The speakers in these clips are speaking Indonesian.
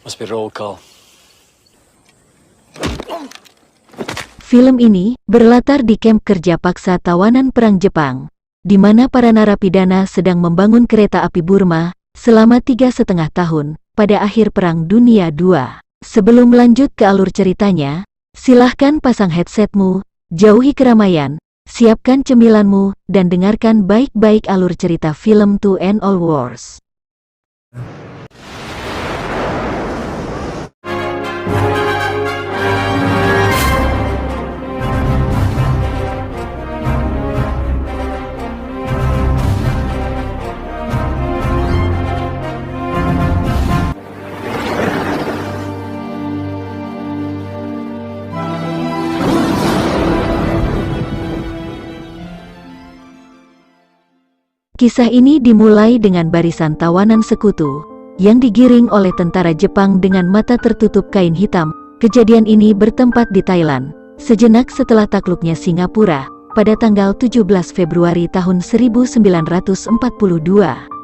Must be roll call. Film ini berlatar di kamp kerja paksa tawanan perang Jepang, di mana para narapidana sedang membangun kereta api Burma selama 3,5 tahun pada akhir Perang Dunia II. Sebelum lanjut ke alur ceritanya, silahkan pasang headsetmu, jauhi keramaian, siapkan cemilanmu, dan dengarkan baik-baik alur cerita film To End All Wars. Kisah ini dimulai dengan barisan tawanan sekutu yang digiring oleh tentara Jepang dengan mata tertutup kain hitam. Kejadian ini bertempat di Thailand, sejenak setelah takluknya Singapura pada tanggal 17 Februari tahun 1942.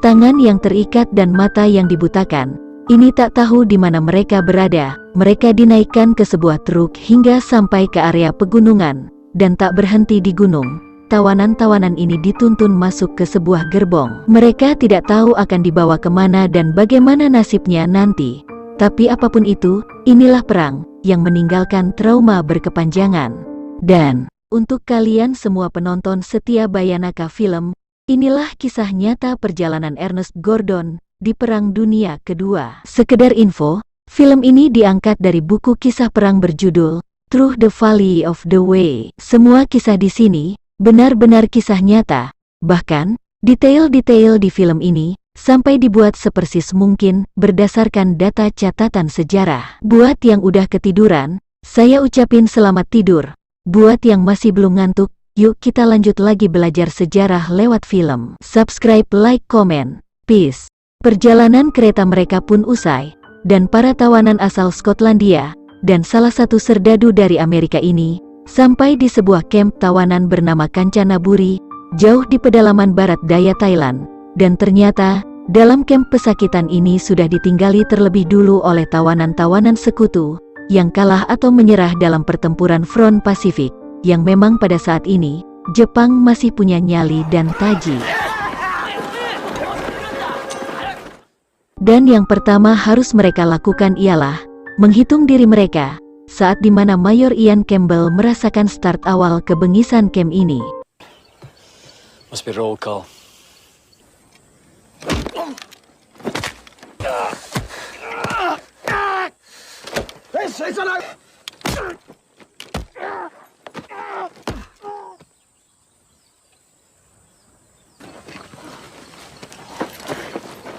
Tangan yang terikat dan mata yang dibutakan, ini tak tahu di mana mereka berada. Mereka dinaikkan ke sebuah truk hingga sampai ke area pegunungan, dan tak berhenti di gunung. Tawanan-tawanan ini dituntun masuk ke sebuah gerbong. Mereka tidak tahu akan dibawa kemana dan bagaimana nasibnya nanti. Tapi apapun itu, inilah perang yang meninggalkan trauma berkepanjangan. Dan untuk kalian semua penonton setia Bayanaka Film, inilah kisah nyata perjalanan Ernest Gordon di Perang Dunia Kedua. Sekedar info, film ini diangkat dari buku kisah perang berjudul Through the Valley of the Way. Semua kisah di sini benar-benar kisah nyata, bahkan detail-detail di film ini sampai dibuat sepersis mungkin berdasarkan data catatan sejarah. Buat yang udah ketiduran, saya ucapin selamat tidur. Buat yang masih belum ngantuk, yuk kita lanjut lagi belajar sejarah lewat film. Subscribe, like, komen, peace. Perjalanan kereta mereka pun usai, dan para tawanan asal Skotlandia dan salah satu serdadu dari Amerika ini sampai di sebuah kamp tawanan bernama Kanchanaburi, jauh di pedalaman barat daya Thailand. Dan ternyata, dalam kamp pesakitan ini sudah ditinggali terlebih dulu oleh tawanan-tawanan sekutu, yang kalah atau menyerah dalam pertempuran Front Pasifik, yang memang pada saat ini, Jepang masih punya nyali dan taji. Dan yang pertama harus mereka lakukan ialah menghitung diri mereka, saat dimana Mayor Ian Campbell merasakan start awal kebengisan camp ini. Must be roll call.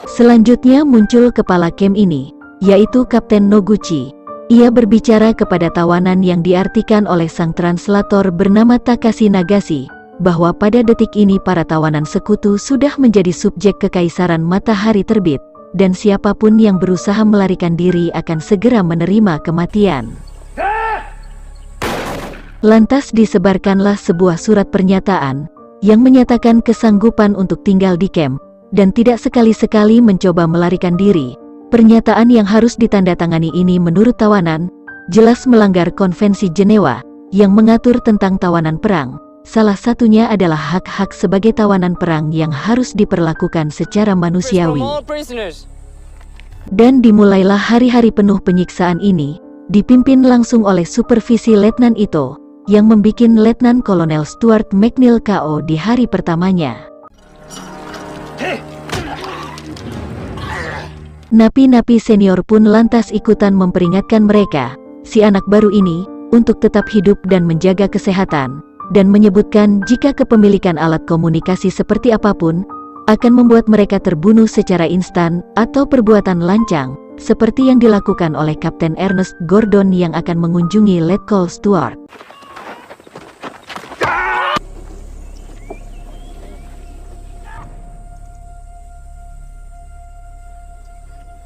Selanjutnya muncul kepala camp ini, yaitu Kapten Noguchi. Ia berbicara kepada tawanan yang diartikan oleh sang translator bernama Takashi Nagase, bahwa pada detik ini para tawanan sekutu sudah menjadi subjek kekaisaran matahari terbit, dan siapapun yang berusaha melarikan diri akan segera menerima kematian. Lantas disebarkanlah sebuah surat pernyataan, yang menyatakan kesanggupan untuk tinggal di kamp, dan tidak sekali-sekali mencoba melarikan diri. Pernyataan yang harus ditandatangani ini menurut tawanan, jelas melanggar konvensi Jenewa, yang mengatur tentang tawanan perang. Salah satunya adalah hak-hak sebagai tawanan perang yang harus diperlakukan secara manusiawi. Dan dimulailah hari-hari penuh penyiksaan ini, dipimpin langsung oleh supervisi Letnan Ito, yang membuat Letnan Kolonel Stuart McNeill KO di hari pertamanya. Napi-napi senior pun lantas ikutan memperingatkan mereka, si anak baru ini, untuk tetap hidup dan menjaga kesehatan, dan menyebutkan jika kepemilikan alat komunikasi seperti apapun, akan membuat mereka terbunuh secara instan, atau perbuatan lancang, seperti yang dilakukan oleh Kapten Ernest Gordon yang akan mengunjungi Letkol Stuart.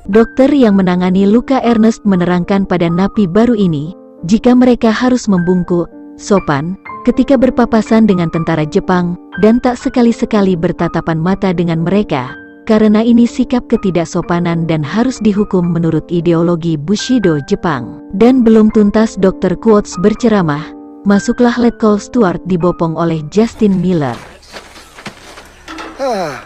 Dokter yang menangani luka Ernest menerangkan pada napi baru ini, jika mereka harus membungkuk, sopan, ketika berpapasan dengan tentara Jepang, dan tak sekali-sekali bertatapan mata dengan mereka, karena ini sikap ketidaksopanan dan harus dihukum menurut ideologi Bushido Jepang. Dan belum tuntas Dr. Quotes berceramah, masuklah Letkol Stuart dibopong oleh Justin Miller.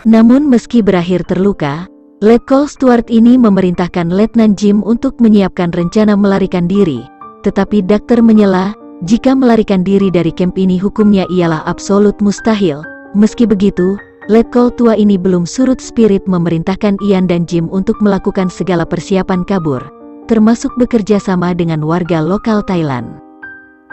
Namun meski berakhir terluka, Letkol Stuart ini memerintahkan Letnan Jim untuk menyiapkan rencana melarikan diri. Tetapi dokter menyela, jika melarikan diri dari kamp ini hukumnya ialah absolut mustahil. Meski begitu, Letkol tua ini belum surut spirit memerintahkan Ian dan Jim untuk melakukan segala persiapan kabur, termasuk bekerja sama dengan warga lokal Thailand.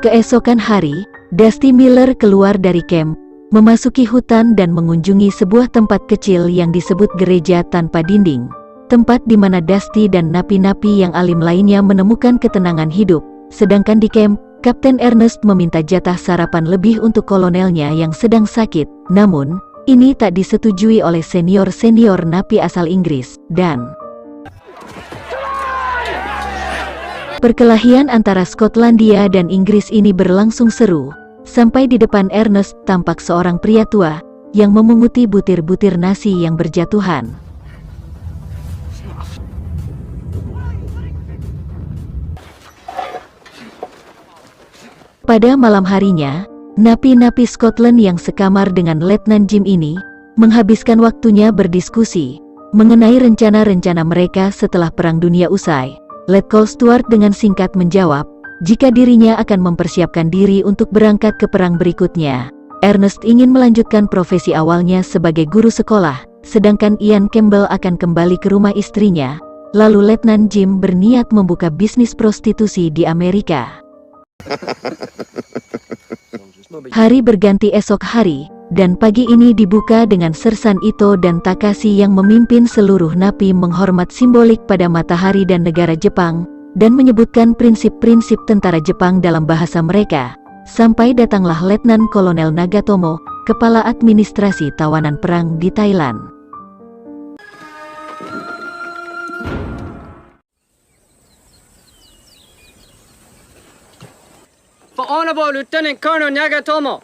Keesokan hari, Dusty Miller keluar dari kamp, memasuki hutan dan mengunjungi sebuah tempat kecil yang disebut gereja tanpa dinding, tempat di mana Dusty dan napi-napi yang alim lainnya menemukan ketenangan hidup. Sedangkan di kamp, Kapten Ernest meminta jatah sarapan lebih untuk kolonelnya yang sedang sakit, namun ini tak disetujui oleh senior-senior napi asal Inggris, dan perkelahian antara Skotlandia dan Inggris ini berlangsung seru, sampai di depan Ernest tampak seorang pria tua, yang memunguti butir-butir nasi yang berjatuhan. Pada malam harinya, napi-napi Scotland yang sekamar dengan Letnan Jim ini, menghabiskan waktunya berdiskusi mengenai rencana-rencana mereka setelah Perang Dunia usai. Letkol Stuart dengan singkat menjawab, jika dirinya akan mempersiapkan diri untuk berangkat ke perang berikutnya. Ernest ingin melanjutkan profesi awalnya sebagai guru sekolah, sedangkan Ian Campbell akan kembali ke rumah istrinya. Lalu Letnan Jim berniat membuka bisnis prostitusi di Amerika. Hari berganti esok hari, dan pagi ini dibuka dengan Sersan Ito dan Takashi yang memimpin seluruh napi menghormat simbolik pada matahari dan negara Jepang, dan menyebutkan prinsip-prinsip tentara Jepang dalam bahasa mereka. Sampai datanglah Letnan Kolonel Nagatomo, kepala administrasi tawanan perang di Thailand. For Honorable Lieutenant Colonel Nagatomo.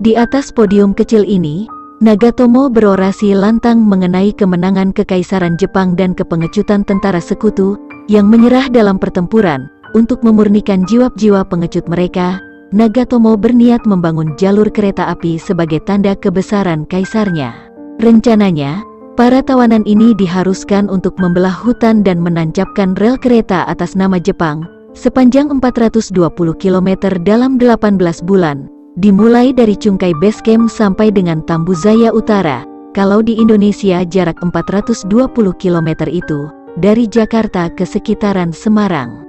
Di atas podium kecil ini, Nagatomo berorasi lantang mengenai kemenangan Kekaisaran Jepang dan kepengecutan tentara sekutu yang menyerah dalam pertempuran. Untuk memurnikan jiwa-jiwa pengecut mereka, Nagatomo berniat membangun jalur kereta api sebagai tanda kebesaran kaisarnya. Rencananya, para tawanan ini diharuskan untuk membelah hutan dan menancapkan rel kereta atas nama Jepang, sepanjang 420 km dalam 18 bulan, dimulai dari Cungkai Base Camp sampai dengan Tambuzaya Utara. Kalau di Indonesia jarak 420 km itu, dari Jakarta ke sekitaran Semarang.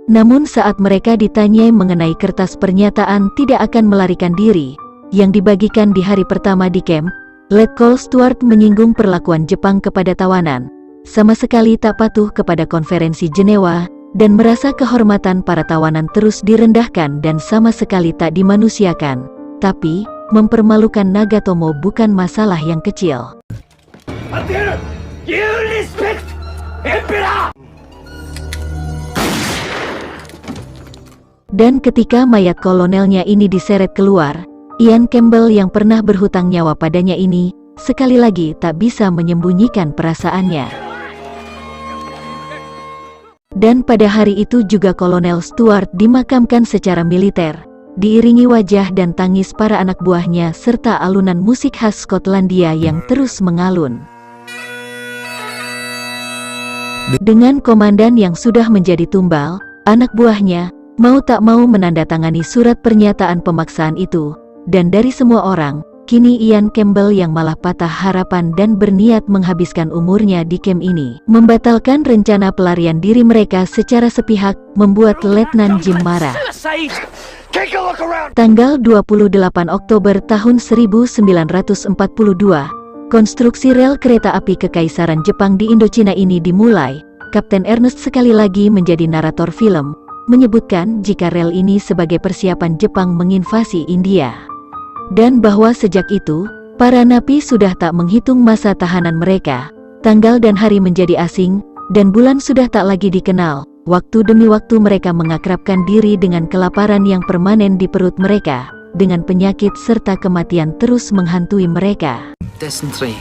Namun saat mereka ditanyai mengenai kertas pernyataan tidak akan melarikan diri, yang dibagikan di hari pertama di camp, Letkol Stuart menyinggung perlakuan Jepang kepada tawanan, sama sekali tak patuh kepada konferensi Jenewa, dan merasa kehormatan para tawanan terus direndahkan dan sama sekali tak dimanusiakan. Tapi, mempermalukan Nagatomo bukan masalah yang kecil. You respect Emperor! Dan ketika mayat kolonelnya ini diseret keluar, Ian Campbell yang pernah berhutang nyawa padanya ini, sekali lagi tak bisa menyembunyikan perasaannya. Dan pada hari itu juga Kolonel Stuart dimakamkan secara militer, diiringi wajah dan tangis para anak buahnya serta alunan musik khas Skotlandia yang terus mengalun. Dengan komandan yang sudah menjadi tumbal, anak buahnya mau tak mau menandatangani surat pernyataan pemaksaan itu. Dan dari semua orang, kini Ian Campbell yang malah patah harapan dan berniat menghabiskan umurnya di camp ini, membatalkan rencana pelarian diri mereka secara sepihak, membuat Letnan Jim marah. Tanggal 28 Oktober tahun 1942, konstruksi rel kereta api Kekaisaran Jepang di Indochina ini dimulai. Kapten Ernest sekali lagi menjadi narator film, menyebutkan jika rel ini sebagai persiapan Jepang menginvasi India. Dan bahwa sejak itu, para napi sudah tak menghitung masa tahanan mereka, tanggal dan hari menjadi asing, dan bulan sudah tak lagi dikenal. Waktu demi waktu mereka mengakrabkan diri dengan kelaparan yang permanen di perut mereka, dengan penyakit serta kematian terus menghantui mereka. Dysentery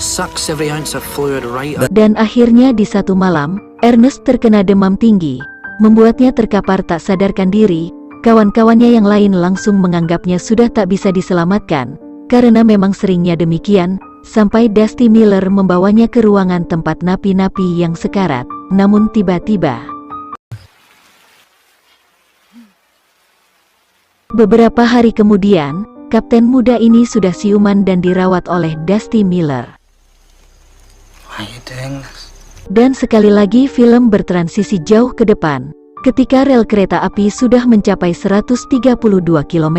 sucks every ounce of fluid right out. Dan akhirnya di satu malam, Ernest terkena demam tinggi, membuatnya terkapar tak sadarkan diri. Kawan-kawannya yang lain langsung menganggapnya sudah tak bisa diselamatkan, karena memang seringnya demikian, sampai Dusty Miller membawanya ke ruangan tempat napi-napi yang sekarat. Namun tiba-tiba, beberapa hari kemudian, kapten muda ini sudah siuman dan dirawat oleh Dusty Miller. Why are you doing this? Dan sekali lagi film bertransisi jauh ke depan, ketika rel kereta api sudah mencapai 132 km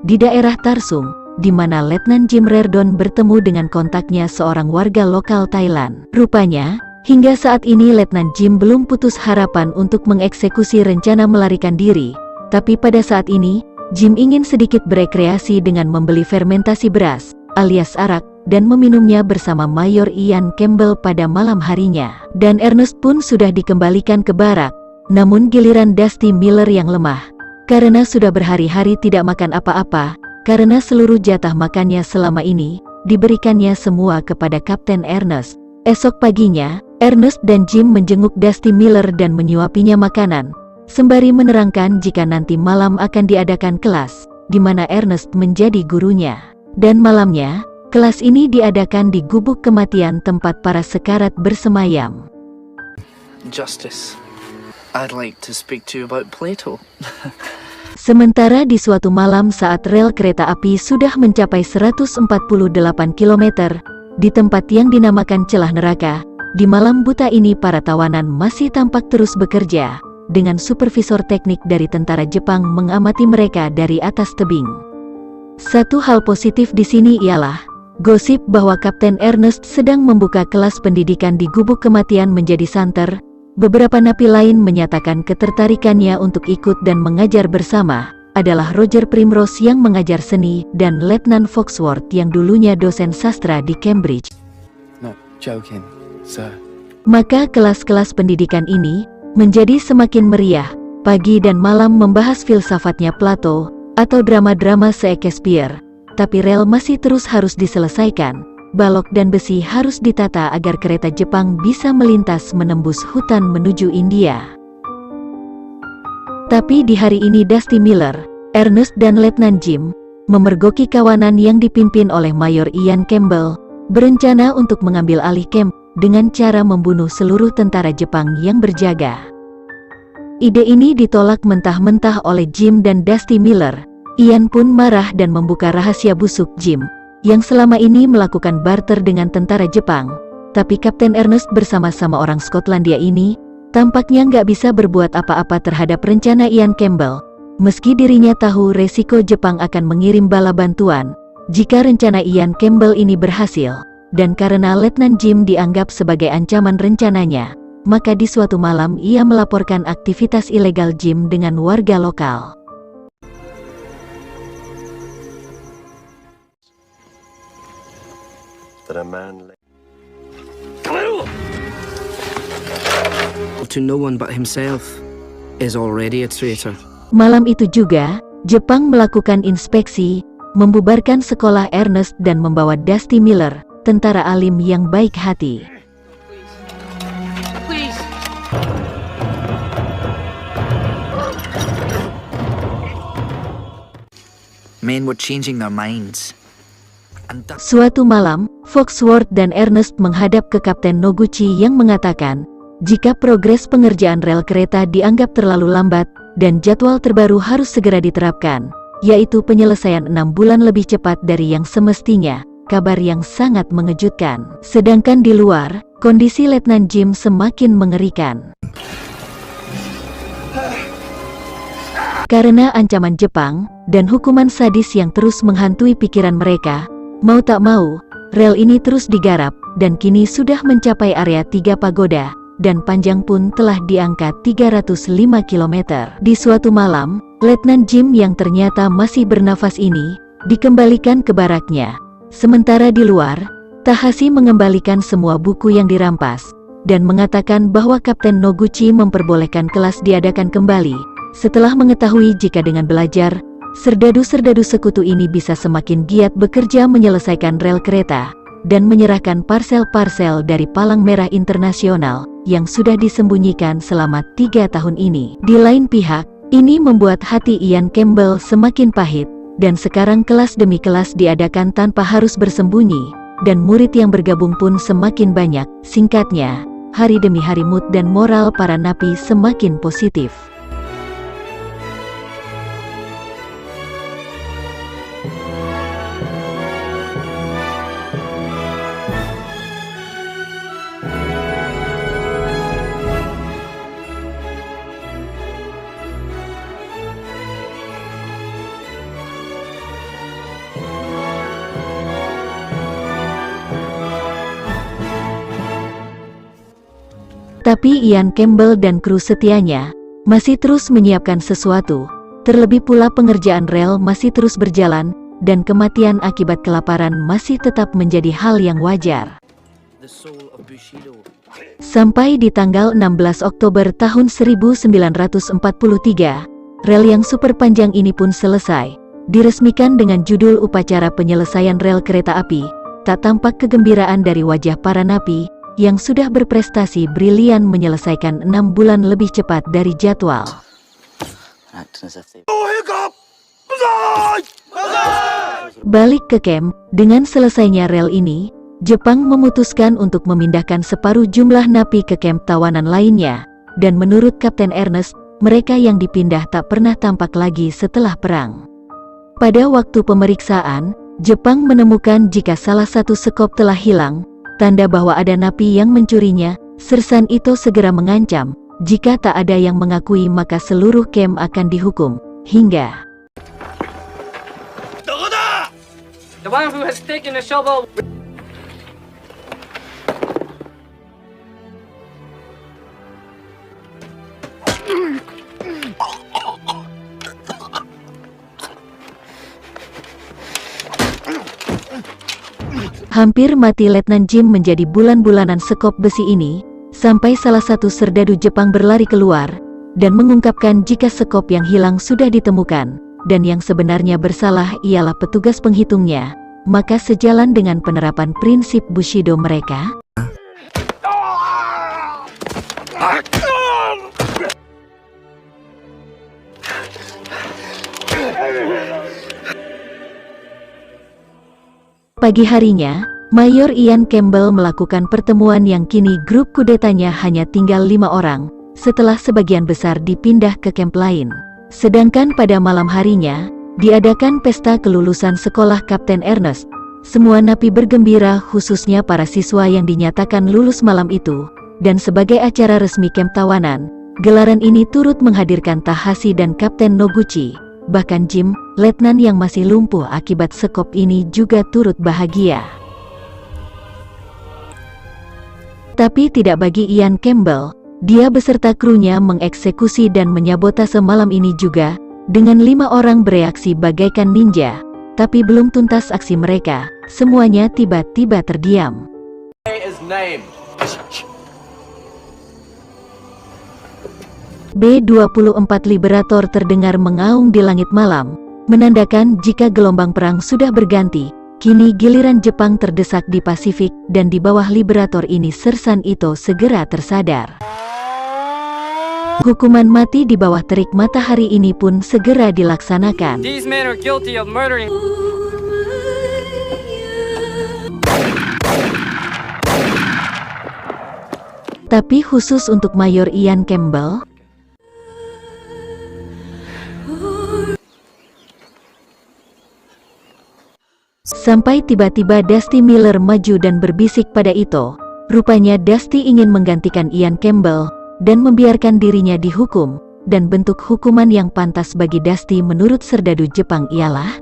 di daerah Tarsung, di mana Letnan Jim Reardon bertemu dengan kontaknya seorang warga lokal Thailand. Rupanya, hingga saat ini Letnan Jim belum putus harapan untuk mengeksekusi rencana melarikan diri, tapi pada saat ini, Jim ingin sedikit berekreasi dengan membeli fermentasi beras, alias arak, dan meminumnya bersama Mayor Ian Campbell pada malam harinya. Dan Ernest pun sudah dikembalikan ke barak, namun giliran Dusty Miller yang lemah, karena sudah berhari-hari tidak makan apa-apa, karena seluruh jatah makannya selama ini, diberikannya semua kepada Kapten Ernest. Esok paginya, Ernest dan Jim menjenguk Dusty Miller dan menyuapinya makanan, sembari menerangkan jika nanti malam akan diadakan kelas, di mana Ernest menjadi gurunya. Dan malamnya, kelas ini diadakan di gubuk kematian tempat para sekarat bersemayam. Justice, I'd like to speak to you about Plato. Sementara di suatu malam saat rel kereta api sudah mencapai 148 km, di tempat yang dinamakan celah neraka, di malam buta ini para tawanan masih tampak terus bekerja, dengan supervisor teknik dari tentara Jepang mengamati mereka dari atas tebing. Satu hal positif di sini ialah, gosip bahwa Kapten Ernest sedang membuka kelas pendidikan di gubuk kematian menjadi santer. Beberapa napi lain menyatakan ketertarikannya untuk ikut dan mengajar bersama, adalah Roger Primrose yang mengajar seni, dan Letnan Foxworth yang dulunya dosen sastra di Cambridge. Not joking, sir. Maka kelas-kelas pendidikan ini menjadi semakin meriah, pagi dan malam membahas filsafatnya Plato, atau drama-drama Shakespeare, tapi rel masih terus harus diselesaikan, balok dan besi harus ditata agar kereta Jepang bisa melintas menembus hutan menuju India. Tapi di hari ini Dusty Miller, Ernest dan Letnan Jim, memergoki kawanan yang dipimpin oleh Mayor Ian Campbell, berencana untuk mengambil alih camp, dengan cara membunuh seluruh tentara Jepang yang berjaga. Ide ini ditolak mentah-mentah oleh Jim dan Dusty Miller. Ian pun marah dan membuka rahasia busuk Jim, yang selama ini melakukan barter dengan tentara Jepang. Tapi Kapten Ernest bersama-sama orang Skotlandia ini, tampaknya nggak bisa berbuat apa-apa terhadap rencana Ian Campbell, meski dirinya tahu resiko Jepang akan mengirim bala bantuan, jika rencana Ian Campbell ini berhasil. Dan karena Letnan Jim dianggap sebagai ancaman rencananya, maka di suatu malam ia melaporkan aktivitas ilegal Jim dengan warga lokal. To no one but himself is already a traitor. Malam itu juga, Jepang melakukan inspeksi, membubarkan sekolah Ernest dan membawa Dusty Miller, tentara alim yang baik hati. Please. Men were changing their minds. Suatu malam, Foxworth dan Ernest menghadap ke Kapten Noguchi yang mengatakan, jika progres pengerjaan rel kereta dianggap terlalu lambat, dan jadwal terbaru harus segera diterapkan, yaitu penyelesaian 6 bulan lebih cepat dari yang semestinya, kabar yang sangat mengejutkan. Sedangkan di luar, kondisi Letnan Jim semakin mengerikan. Karena ancaman Jepang, dan hukuman sadis yang terus menghantui pikiran mereka, mau tak mau, rel ini terus digarap, dan kini sudah mencapai area 3 pagoda, dan panjang pun telah diangkat 305 km. Di suatu malam, Letnan Jim yang ternyata masih bernafas ini, dikembalikan ke baraknya. Sementara di luar, Tahashi mengembalikan semua buku yang dirampas, dan mengatakan bahwa Kapten Noguchi memperbolehkan kelas diadakan kembali, setelah mengetahui jika dengan belajar, serdadu-serdadu sekutu ini bisa semakin giat bekerja menyelesaikan rel kereta dan menyerahkan parsel-parsel dari Palang Merah Internasional yang sudah disembunyikan selama 3 tahun ini. Di lain pihak, ini membuat hati Ian Campbell semakin pahit, dan sekarang kelas demi kelas diadakan tanpa harus bersembunyi, dan murid yang bergabung pun semakin banyak. Singkatnya, hari demi hari mood dan moral para napi semakin positif. Tapi Ian Campbell dan kru setianya masih terus menyiapkan sesuatu. Terlebih pula pengerjaan rel masih terus berjalan, dan kematian akibat kelaparan masih tetap menjadi hal yang wajar. Sampai di tanggal 16 Oktober tahun 1943, rel yang super panjang ini pun selesai. Diresmikan dengan judul Upacara Penyelesaian Rel Kereta Api. Tak tampak kegembiraan dari wajah para napi yang sudah berprestasi brilian menyelesaikan 6 bulan lebih cepat dari jadwal. Balik ke camp, dengan selesainya rel ini, Jepang memutuskan untuk memindahkan separuh jumlah napi ke camp tawanan lainnya, dan menurut Kapten Ernest, mereka yang dipindah tak pernah tampak lagi setelah perang. Pada waktu pemeriksaan, Jepang menemukan jika salah satu sekop telah hilang, tanda bahwa ada napi yang mencurinya. Sersan Ito segera mengancam, jika tak ada yang mengakui maka seluruh camp akan dihukum, hingga The one who has taken the shovel. hampir mati Letnan Jim menjadi bulan-bulanan sekop besi ini, sampai salah satu serdadu Jepang berlari keluar, dan mengungkapkan jika sekop yang hilang sudah ditemukan, dan yang sebenarnya bersalah ialah petugas penghitungnya. Maka sejalan dengan penerapan prinsip Bushido mereka, pagi harinya, Mayor Ian Campbell melakukan pertemuan yang kini grup kudetanya hanya tinggal 5 orang, setelah sebagian besar dipindah ke camp lain. Sedangkan pada malam harinya, diadakan pesta kelulusan sekolah Kapten Ernest. Semua napi bergembira, khususnya para siswa yang dinyatakan lulus malam itu, dan sebagai acara resmi camp tawanan, gelaran ini turut menghadirkan Tahashi dan Kapten Noguchi. Bahkan Jim, letnan yang masih lumpuh akibat sekop ini juga turut bahagia. Tapi tidak bagi Ian Campbell, dia beserta krunya mengeksekusi dan menyabotase malam ini juga, dengan 5 orang bereaksi bagaikan ninja. Tapi belum tuntas aksi mereka, semuanya tiba-tiba terdiam. B-24 Liberator terdengar mengaung di langit malam, menandakan jika gelombang perang sudah berganti. Kini giliran Jepang terdesak di Pasifik, dan di bawah Liberator ini Sersan Ito segera tersadar. Hukuman mati di bawah terik matahari ini pun segera dilaksanakan. These men are guilty of murdering. Tapi khusus untuk Mayor Ian Campbell, sampai tiba-tiba Dusty Miller maju dan berbisik pada Ito. Rupanya Dusty ingin menggantikan Ian Campbell dan membiarkan dirinya dihukum, dan bentuk hukuman yang pantas bagi Dusty menurut serdadu Jepang ialah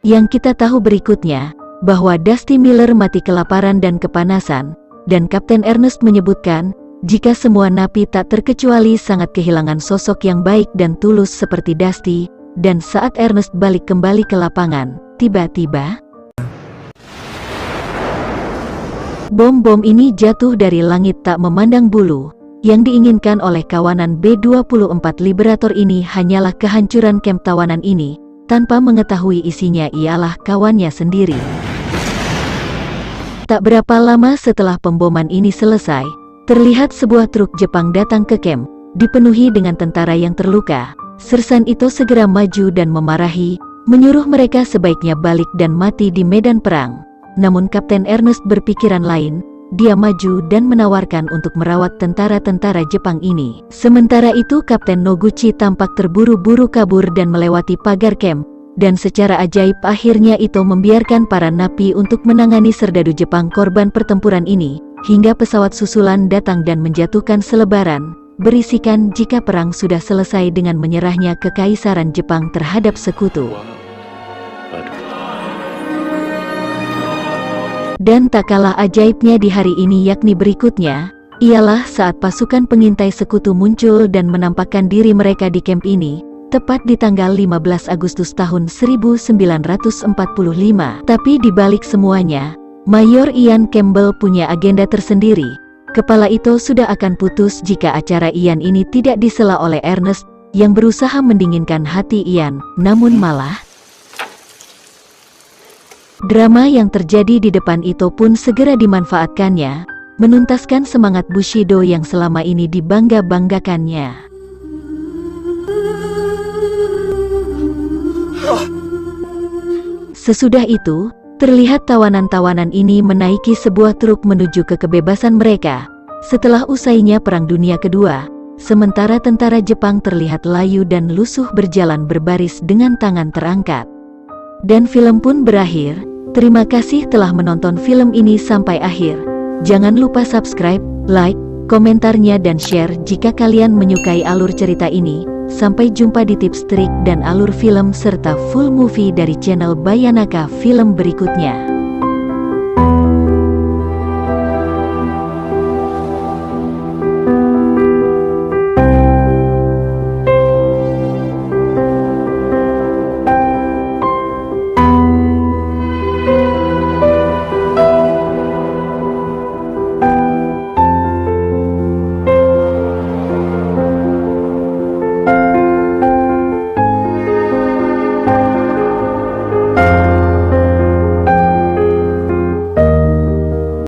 yang kita tahu berikutnya, bahwa Dusty Miller mati kelaparan dan kepanasan, dan Kapten Ernest menyebutkan, jika semua napi tak terkecuali sangat kehilangan sosok yang baik dan tulus seperti Dusty. Dan saat Ernest balik kembali ke lapangan, tiba-tiba Bom-bom ini jatuh dari langit tak memandang bulu. Yang diinginkan oleh kawanan B-24 Liberator ini hanyalah kehancuran kamp tawanan ini, tanpa mengetahui isinya ialah kawannya sendiri. Tak berapa lama setelah pemboman ini selesai, terlihat sebuah truk Jepang datang ke kamp, dipenuhi dengan tentara yang terluka. Sersan itu segera maju dan memarahi, menyuruh mereka sebaiknya balik dan mati di medan perang. Namun Kapten Ernest berpikiran lain. Dia maju dan menawarkan untuk merawat tentara-tentara Jepang ini. Sementara itu Kapten Noguchi tampak terburu-buru kabur dan melewati pagar camp. Dan secara ajaib akhirnya Ito membiarkan para napi untuk menangani serdadu Jepang korban pertempuran ini. Hingga pesawat susulan datang dan menjatuhkan selebaran, berisikan jika perang sudah selesai dengan menyerahnya kekaisaran Jepang terhadap sekutu. Dan tak kalah ajaibnya di hari ini yakni berikutnya, ialah saat pasukan pengintai sekutu muncul dan menampakkan diri mereka di kamp ini, tepat di tanggal 15 Agustus tahun 1945. Tapi di balik semuanya, Mayor Ian Campbell punya agenda tersendiri. Kepala itu sudah akan putus jika acara Ian ini tidak disela oleh Ernest, yang berusaha mendinginkan hati Ian, namun malah drama yang terjadi di depan itu pun segera dimanfaatkannya, menuntaskan semangat Bushido yang selama ini dibangga-banggakannya. Sesudah itu, terlihat tawanan-tawanan ini menaiki sebuah truk menuju ke kebebasan mereka. Setelah usainya Perang Dunia Kedua, sementara tentara Jepang terlihat layu dan lusuh berjalan berbaris dengan tangan terangkat. Dan film pun berakhir. Terima kasih telah menonton film ini sampai akhir. Jangan lupa subscribe, like, komentarnya dan share jika kalian menyukai alur cerita ini. Sampai jumpa di tips trik dan alur film serta full movie dari channel Bayanaka Film berikutnya.